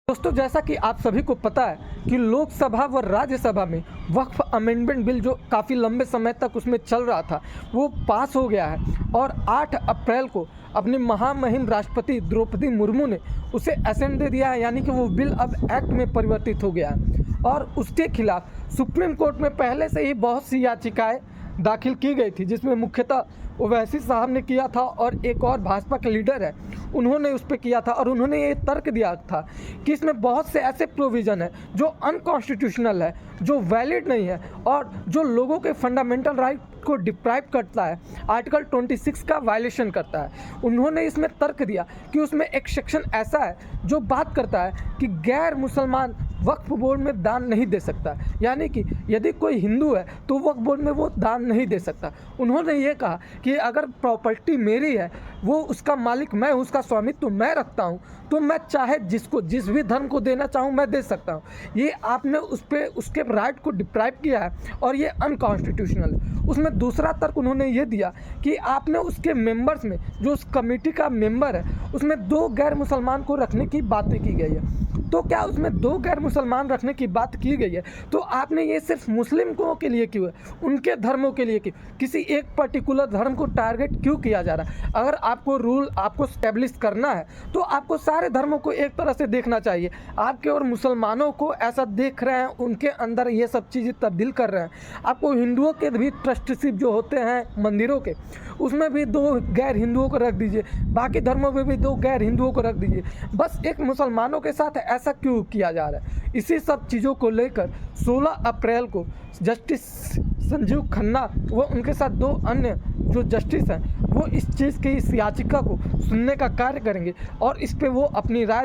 दोस्तों, जैसा कि आप सभी को पता है कि लोकसभा व राज्यसभा में वक्फ अमेंडमेंट बिल जो काफ़ी लंबे समय तक उसमें चल रहा था वो पास हो गया है और 8 अप्रैल को अपनी महामहिम राष्ट्रपति द्रौपदी मुर्मू ने उसे असेंट दे दिया है। यानी कि वो बिल अब एक्ट में परिवर्तित हो गया है और उसके खिलाफ सुप्रीम कोर्ट में पहले से ही बहुत सी याचिकाएं दाखिल की गई थी, जिसमें मुख्यतः ओवैसी साहब ने किया था और एक और भाजपा के लीडर है उन्होंने उस पर किया था। और उन्होंने ये तर्क दिया था कि इसमें बहुत से ऐसे प्रोविज़न है जो अनकॉन्स्टिट्यूशनल है, जो वैलिड नहीं है और जो लोगों के फंडामेंटल राइट को डिप्राइव करता है, आर्टिकल 26 का वायलेशन करता है। उन्होंने इसमें तर्क दिया कि उसमें एक सेक्शन ऐसा है जो बात करता है कि गैर मुसलमान वक्फ बोर्ड में दान नहीं दे सकता। यानी कि यदि कोई हिंदू है तो वक्फ बोर्ड में वो दान नहीं दे सकता। उन्होंने ये कहा कि अगर प्रॉपर्टी मेरी है, वो उसका मालिक मैं हूँ, उसका स्वामित्व मैं रखता हूँ, तो मैं चाहे जिसको जिस भी धर्म को देना चाहूँ मैं दे सकता हूँ। ये आपने उस पर उसके राइट को डिप्राइव किया है और ये अनकॉन्स्टिट्यूशनल है। उसमें दूसरा तर्क उन्होंने ये दिया कि आपने उसके मेंबर्स में जो उस कमेटी का मेंबर है उसमें 2 गैर मुसलमान को रखने की बातें की गई है। तो क्या उसमें 2 गैर मुसलमान रखने की बात की गई है तो आपने ये सिर्फ मुस्लिमों के लिए क्यों है, उनके धर्मों के लिए क्यों, किसी एक पर्टिकुलर धर्म को टारगेट क्यों किया जा रहा है? अगर आपको रूल आपको स्टैब्लिश करना है तो आपको सारे धर्मों को एक तरह से देखना चाहिए। आपके और मुसलमानों को ऐसा देख रहे हैं, उनके अंदर ये सब चीज़ें तब्दील कर रहे हैं। आपको हिंदुओं के भी ट्रस्टीशिप जो होते हैं मंदिरों के, उसमें भी 2 गैर हिंदुओं को रख दीजिए, बाकी धर्मों में भी 2 गैर हिंदुओं को रख दीजिए। बस एक मुसलमानों के साथ ऐसा क्यों किया जा रहा है? इसी सब चीज़ों को लेकर 16 अप्रैल को जस्टिस संजीव खन्ना व उनके साथ 2 अन्य जो जस्टिस हैं वो इस चीज़ की इस याचिका को सुनने का कार्य करेंगे और इस पे वो अपनी राय